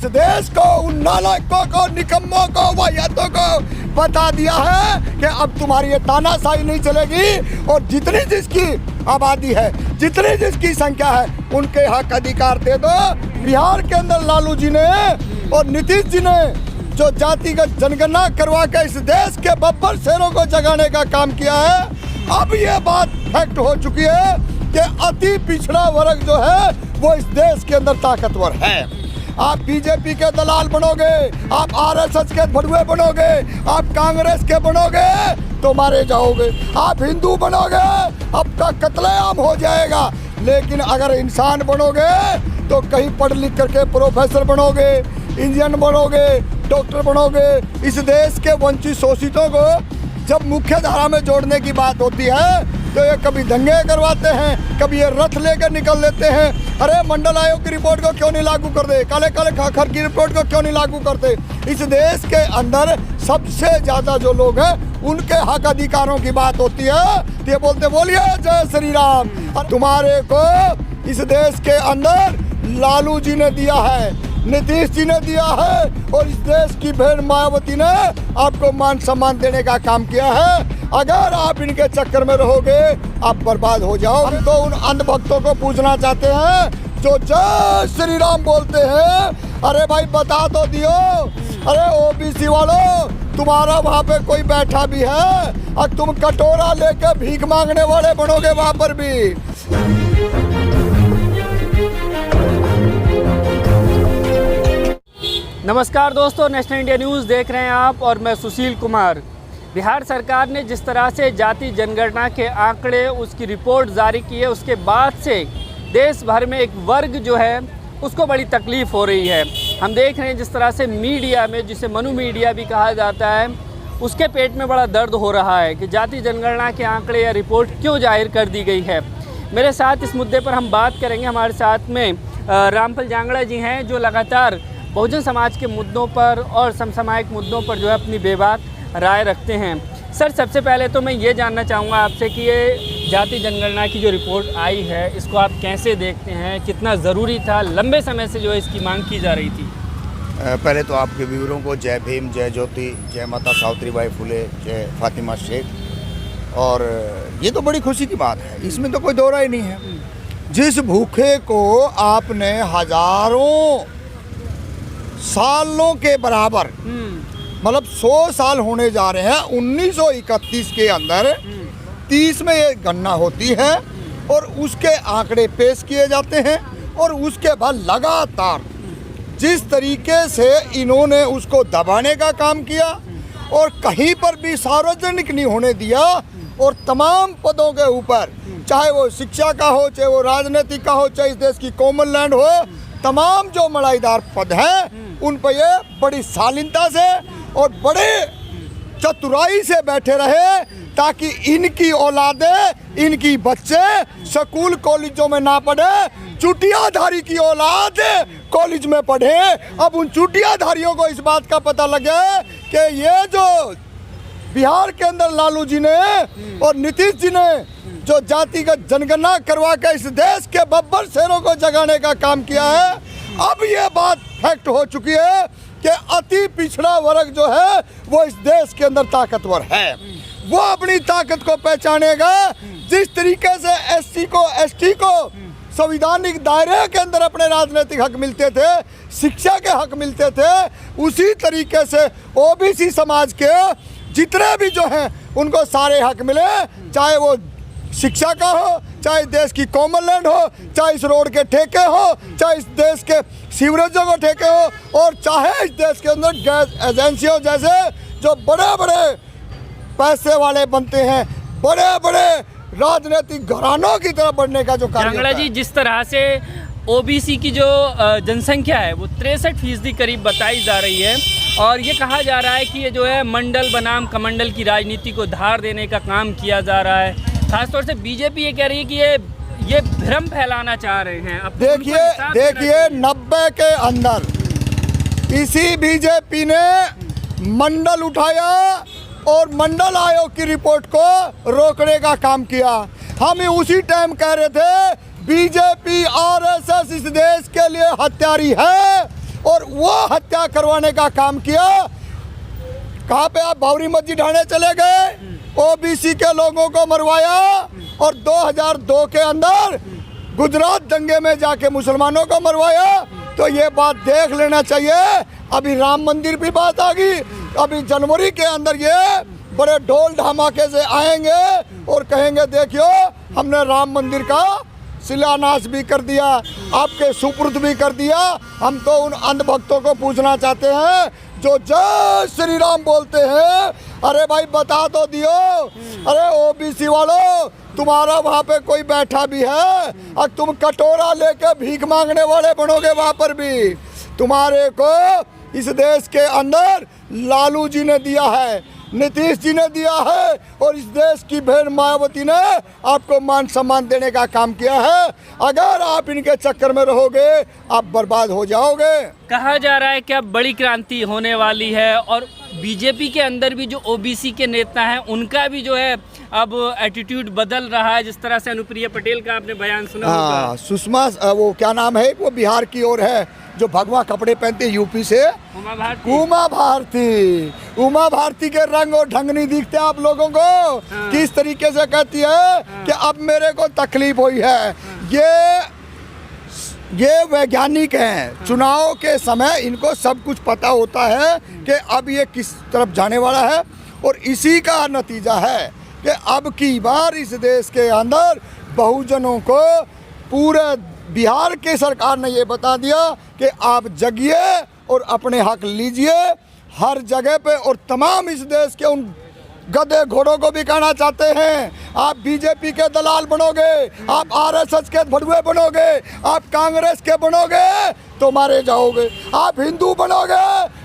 इस देश को, उन नालायकों को, निकम्मों को, वाहियातों को बता दिया है कि अब तुम्हारी ये तानाशाही नहीं चलेगी और जितनी जिसकी आबादी है, जितनी जिसकी संख्या है, उनके हक अधिकार दे दो। बिहार के अंदर लालू जी ने और नीतीश जी ने जो जातिगत जनगणना करवा के इस देश के बब्बर शेरों को जगाने का काम किया है, अब ये बात फैक्ट हो चुकी है कि अति पिछड़ा वर्ग जो है वो इस देश के अंदर ताकतवर है। आप बीजेपी के दलाल बनोगे, आप आरएसएस के भड़ुए बनोगे, आप कांग्रेस के बनोगे तो मारे जाओगे, आप हिंदू बनोगे आपका कत्लेआम हो जाएगा। लेकिन अगर इंसान बनोगे तो कहीं पढ़ लिख करके प्रोफेसर बनोगे, इंजीनियर बनोगे, डॉक्टर बनोगे। इस देश के वंचित शोषितों को जब मुख्य धारा में जोड़ने की बात होती है तो ये कभी दंगे करवाते हैं, कभी ये रथ लेकर निकल लेते हैं। अरे मंडल आयोग की रिपोर्ट को क्यों नहीं लागू कर दे, काले काले खाखर की रिपोर्ट को क्यों नहीं लागू करते। इस देश के अंदर सबसे ज्यादा जो लोग हैं उनके हक अधिकारों की बात होती है तो ये बोलते बोलिए जय श्री राम। तुम्हारे को इस देश के अंदर लालू जी ने दिया है, नीतीश जी ने दिया है और इस देश की बहन मायावती ने आपको मान सम्मान देने का काम किया है। अगर आप इनके चक्कर में रहोगे आप बर्बाद हो जाओ। हम तो उन अंधभक्तों को पूछना चाहते हैं जो जय श्री राम बोलते हैं, अरे भाई बता तो दियो, अरे ओबीसी वालों तुम्हारा वहाँ पे कोई बैठा भी है और तुम कटोरा लेके भीख मांगने वाले बनोगे वहाँ पर भी। नमस्कार दोस्तों, नेशनल इंडिया न्यूज़ देख रहे हैं आप और मैं सुशील कुमार। बिहार सरकार ने जिस तरह से जाति जनगणना के आंकड़े उसकी रिपोर्ट जारी की है, उसके बाद से देश भर में एक वर्ग जो है उसको बड़ी तकलीफ़ हो रही है। हम देख रहे हैं जिस तरह से मीडिया में, जिसे मनु मीडिया भी कहा जाता है, उसके पेट में बड़ा दर्द हो रहा है कि जाति जनगणना के आंकड़े या रिपोर्ट क्यों जाहिर कर दी गई है। मेरे साथ इस मुद्दे पर हम बात करेंगे। हमारे साथ में रामफल जांगड़ा जी हैं जो लगातार बहुजन समाज के मुद्दों पर और समसामयिक मुद्दों पर जो है अपनी बेबाक राय रखते हैं। सर, सबसे पहले तो मैं ये जानना चाहूँगा आपसे कि ये जाति जनगणना की जो रिपोर्ट आई है इसको आप कैसे देखते हैं, कितना ज़रूरी था, लंबे समय से जो है इसकी मांग की जा रही थी। पहले तो आपके व्यूअरों को जय भीम, जय ज्योति, जय माता सावित्रीबाई फुले, जय फातिमा शेख। और ये तो बड़ी खुशी की बात है, इसमें तो कोई दो राय नहीं है। जिस भूखे को आपने हजारों सालों के बराबर, मतलब 100 साल होने जा रहे हैं, 1931 के अंदर 30 में ये गणना होती है और उसके आंकड़े पेश किए जाते हैं और उसके बाद लगातार जिस तरीके से इन्होंने उसको दबाने का काम किया और कहीं पर भी सार्वजनिक नहीं होने दिया और तमाम पदों के ऊपर, चाहे वो शिक्षा का हो, चाहे वो राजनीतिक का हो, चाहे इस देश की कॉमनलैंड हो, तमाम जो मलाईदार पद हैं उन पर ये बड़ी शालीनता से और बड़े चतुराई से बैठे रहे ताकि इनकी औलादें, इनकी बच्चे स्कूल कॉलेजों में ना पढ़े, चुटियाधारी की औलाद कॉलेज में पढ़े। अब उन चुटियाधारियों को इस बात का पता लगे कि ये जो बिहार के अंदर लालू जी ने और नीतीश जी ने जो जातिगत जनगणना करवा के इस देश के बब्बर शेरों को जगाने का काम किया है, अब ये बात फैक्ट हो चुकी है कि अति पिछड़ा वर्ग जो है वो इस देश के अंदर ताकतवर है। वो अपनी ताकत को पहचानेगा। जिस तरीके से एससी को, एसटी को संवैधानिक दायरे के अंदर अपने राजनीतिक हक मिलते थे, शिक्षा के हक मिलते थे, उसी तरीके से ओबीसी समाज के जितने भी जो हैं उनको सारे हक मिले, चाहे वो शिक्षा का हो, चाहे देश की कॉमनलैंड हो, चाहे इस रोड के ठेके हो, चाहे इस देश के सीवरेजों को ठेके हो और चाहे इस देश के अंदर गैस एजेंसियों जैसे जो बड़े बड़े पैसे वाले बनते हैं, बड़े बड़े राजनीतिक घरानों की तरफ बढ़ने का जो कार्य जांगड़ा जी, जिस तरह से ओबीसी की जो जनसंख्या है वो 63% करीब बताई जा रही है और ये कहा जा रहा है कि ये जो है मंडल बनाम कमंडल की राजनीति को धार देने का काम किया जा रहा है। खासतौर से बीजेपी ये कह रही है कि ये भ्रम फैलाना चाह रहे हैं। अब देखिए 90 के अंदर इसी बीजेपी ने मंडल उठाया और मंडल आयोग की रिपोर्ट को रोकने का काम किया। हम उसी टाइम कह रहे थे बीजेपी आरएसएस इस देश के लिए हत्यारी है और वो हत्या करवाने का काम किया। कहाँ पे आप बावरी मस्जिद ढाने चले गए, ओबीसी के लोगों को मरवाया, और 2002 के अंदर गुजरात दंगे में जाके मुसलमानों को मरवाया। तो ये बात देख लेना चाहिए। अभी राम मंदिर भी बात आ गई, अभी जनवरी के अंदर ये बड़े ढोल धमाके से आएंगे और कहेंगे देखियो हमने राम मंदिर का शिलान्यास भी कर दिया, आपके सुपुर्द भी कर दिया। हम तो उन अंधभक्तों को पूछना चाहते हैं जो जय श्री राम बोलते हैं, अरे भाई बता तो दियो, अरे ओबीसी वालों तुम्हारा वहाँ पे कोई बैठा भी है और तुम कटोरा लेके भीख मांगने वाले बनोगे वहाँ पर भी। तुम्हारे को इस देश के अंदर लालू जी ने दिया है, नीतीश जी ने दिया है, और इस देश की बहन मायावती ने आपको मान सम्मान देने का काम किया है। अगर आप इनके चक्कर में रहोगे आप बर्बाद हो जाओगे। कहा जा रहा है कि अब बड़ी क्रांति होने वाली है, और बीजेपी के अंदर भी जो ओबीसी के नेता हैं उनका भी जो है अब एटीट्यूड बदल रहा है। जिस तरह से अनुप्रिया पटेल का आपने बयान सुना होगा। सुषमा वो क्या नाम है, वो बिहार की ओर है जो भगवा कपड़े पहनते यूपी से, उमा भारती के रंग और ढंग नहीं दिखते आप लोगों को। हाँ। किस तरीके से कहती है कि अब मेरे को तकलीफ हुई है। ये वैज्ञानिक हैं, चुनाव के समय इनको सब कुछ पता होता है कि अब ये किस तरफ जाने वाला है, और इसी का नतीजा है कि अब की बार इस देश के अंदर बहुजनों को पूरे बिहार की सरकार ने ये बता दिया कि आप जगिए और अपने हक लीजिए हर जगह पे। और तमाम इस देश के उन गधे घोड़ों को भी कहना चाहते हैं, आप बीजेपी के दलाल बनोगे, आप आरएसएस के भड़ुए बनोगे, आप कांग्रेस के बनोगे तो मारे जाओगे, आप हिंदू बनोगे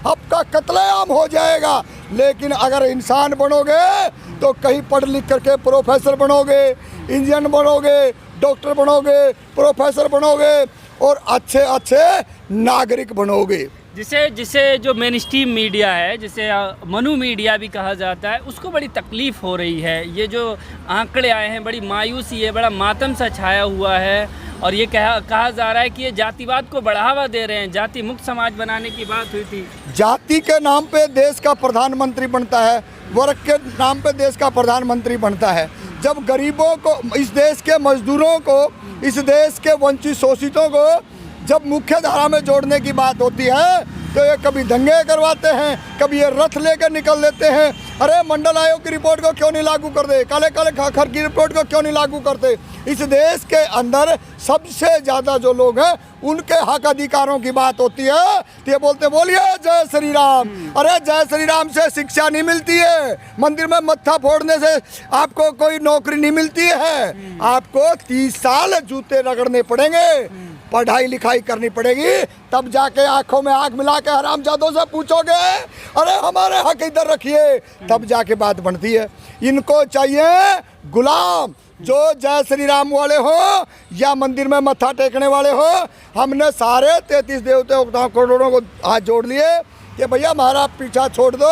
आपका कत्लेआम हो जाएगा। लेकिन अगर इंसान बनोगे तो कहीं पढ़ लिख करके प्रोफेसर बनोगे, इंजीनियर बनोगे, डॉक्टर बनोगे, प्रोफेसर बनोगे और अच्छे अच्छे नागरिक बनोगे। जिसे जो मेन स्ट्रीम मीडिया है, जिसे मनु मीडिया भी कहा जाता है, उसको बड़ी तकलीफ़ हो रही है। ये जो आंकड़े आए हैं बड़ी मायूसी है, बड़ा मातम सा छाया हुआ है, और ये कहा जा रहा है कि ये जातिवाद को बढ़ावा दे रहे हैं। जाति मुक्त समाज बनाने की बात हुई थी। जाति के नाम पे देश का प्रधानमंत्री बनता है, वर्ग के नाम पे देश का प्रधानमंत्री बनता है। जब गरीबों को, इस देश के मजदूरों को, इस देश के वंचित शोषितों को जब मुख्य धारा में जोड़ने की बात होती है तो ये कभी दंगे करवाते हैं, कभी ये रथ लेकर निकल लेते हैं। अरे मंडल आयोग की रिपोर्ट को क्यों नहीं लागू कर दे, काले काले खाखर की रिपोर्ट को क्यों नहीं लागू करते। इस देश के अंदर सबसे ज़्यादा जो लोग हैं उनके हक अधिकारों की बात होती है तो ये बोलते बोलिए जय श्री राम। अरे जय श्री राम से शिक्षा नहीं मिलती है, मंदिर में मत्था फोड़ने से आपको कोई नौकरी नहीं मिलती है। आपको 30 साल जूते रगड़ने पड़ेंगे, पढ़ाई लिखाई करनी पड़ेगी, तब जाके आंखों में आंख मिला के हरामजादों से पूछोगे अरे हमारे हक इधर रखिए, तब जाके बात बनती है। इनको चाहिए गुलाम जो जय श्री राम वाले हो या मंदिर में मत्था टेकने वाले हो। हमने सारे 33 देवताओं करोड़ों को हाथ जोड़ लिए कि भैया हमारा पीछा छोड़ दो,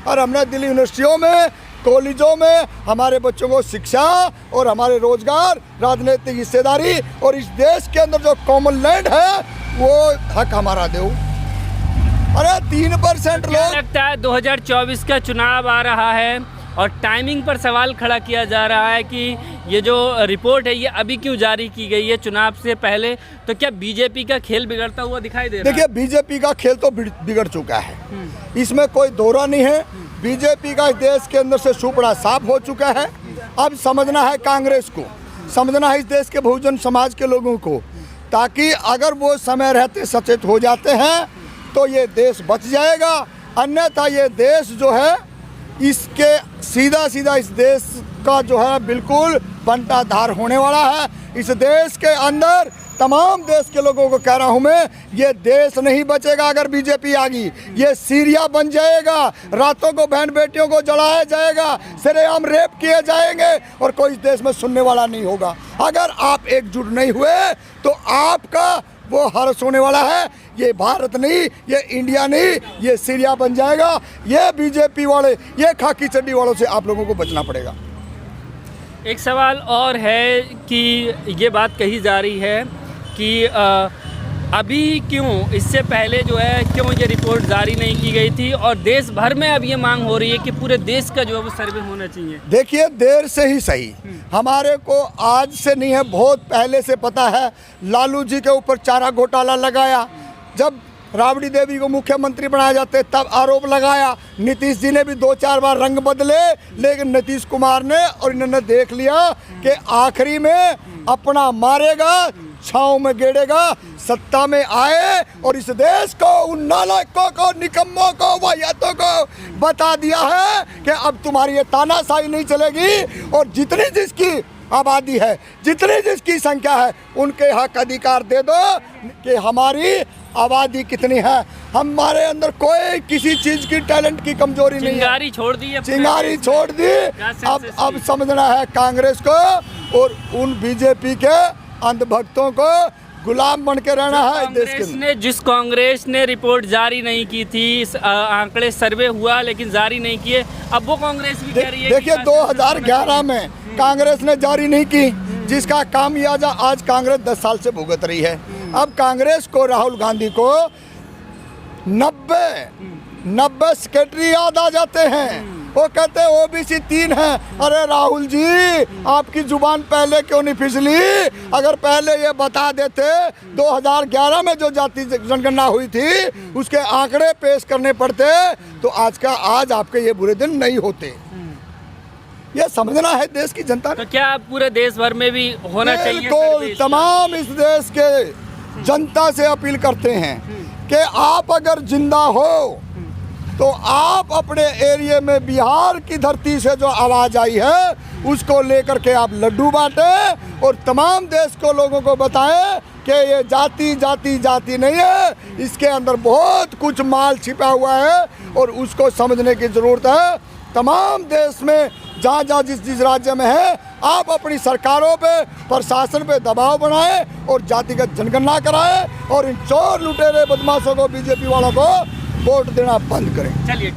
और हमने दिल्ली यूनिवर्सिटियों में, कॉलेजों में हमारे बच्चों को शिक्षा और हमारे रोजगार, राजनीतिक हिस्सेदारी और इस देश के अंदर जो कॉमन लैंड है वो हक हमारा दो। अरे 3% लोग। लगता है 2024 का चुनाव आ रहा है और टाइमिंग पर सवाल खड़ा किया जा रहा है कि ये जो रिपोर्ट है ये अभी क्यों जारी की गई है चुनाव से पहले, तो क्या बीजेपी का खेल बिगड़ता हुआ दिखाई दे रहा है? देखिए बीजेपी का खेल तो बिगड़ चुका है, इसमें कोई दोहरा नहीं है। बीजेपी का इस देश के अंदर से सुपड़ा साफ हो चुका है। अब समझना है कांग्रेस को, समझना है इस देश के बहुजन समाज के लोगों को, ताकि अगर वो समय रहते सचेत हो जाते हैं तो ये देश बच जाएगा। अन्यथा ये देश जो है इसके सीधा सीधा इस देश का जो है बिल्कुल बंटाधार होने वाला है। इस देश के अंदर तमाम देश के लोगों को कह रहा हूं मैं, ये देश नहीं बचेगा अगर बीजेपी आ गई। ये सीरिया बन जाएगा, रातों को बहन बेटियों को जलाया जाएगा, सरेआम रेप किए जाएंगे और कोई इस देश में सुनने वाला नहीं होगा। अगर आप एकजुट नहीं हुए तो आपका वो हर्ष होने वाला है। ये भारत नहीं, ये इंडिया नहीं, ये सीरिया बन जाएगा। ये बीजेपी वाले, ये खाकी चड्डी वालों से आप लोगों को बचना पड़ेगा। एक सवाल और है कि ये बात कही जा रही है कि अभी क्यों, इससे पहले जो है क्यों ये रिपोर्ट जारी नहीं की गई थी, और देश भर में अब ये मांग हो रही है कि पूरे देश का जो है वो सर्वे होना चाहिए। देखिए, देर से ही सही, हमारे को आज से नहीं है, बहुत पहले से पता है। लालू जी के ऊपर चारा घोटाला लगाया, जब राबड़ी देवी को मुख्यमंत्री बनाया जाते तब आरोप लगाया। नीतीश जी ने भी 2-4 बार रंग बदले, लेकिन नीतीश कुमार ने और इन्होंने देख लिया कि आखिरी में अपना मारेगा, छाँव में गेड़ेगा, सत्ता में आए और इस देश को उन नालायकों को, निकम्मों को, वाहियातों को बता दिया है कि अब तुम्हारी ये तानाशाही नहीं चलेगी, और जितनी जिसकी आबादी है, जितनी जिसकी संख्या है, उनके हक अधिकार दे दो कि हमारी आबादी कितनी है। हमारे अंदर कोई किसी चीज की टैलेंट की कमजोरी नहीं है। चिंगारी छोड़ दी है, चिंगारी छोड़ दी। अब समझना है कांग्रेस को और उन बीजेपी के अंधभक्तों को गुलाम बन के रहना है देश के अंदर। जिस कांग्रेस ने रिपोर्ट जारी नहीं की थी, आंकड़े सर्वे हुआ लेकिन जारी नहीं किए, अब वो कांग्रेस भी कह रही है। देखिए, 2011 में कांग्रेस ने जारी नहीं की, जिसका खामियाजा आज कांग्रेस 10 साल से भुगत रही है। अब कांग्रेस को, राहुल गांधी को 90 सेक्रेटरी याद आ जाते हैं। वो कहते हैं ओबीसी 3 है। अरे राहुल जी, आपकी जुबान पहले क्यों नहीं फिसली? अगर पहले ये बता देते 2011 में जो जाति जनगणना हुई थी उसके आंकड़े पेश करने पड़ते तो आज आपके ये बुरे दिन नहीं होते। ये समझना है देश की जनता। तो क्या पूरे देश भर में भी होना चाहिए? बिल्कुल, तमाम इस देश के जनता से अपील करते हैं कि आप अगर जिंदा हो तो आप अपने एरिया में बिहार की धरती से जो आवाज़ आई है उसको लेकर के आप लड्डू बांटें और तमाम देश को लोगों को बताएं कि ये जाति जाति जाति नहीं है, इसके अंदर बहुत कुछ माल छिपा हुआ है और उसको समझने की ज़रूरत है। तमाम देश में जहाँ जिस राज्य में है, आप अपनी सरकारों पे, प्रशासन पे दबाव बनाएं और जातिगत जनगणना कराएं और इन चोर लुटेरे बदमाशों को, बीजेपी वालों को वोट देना बंद करें। चलिए।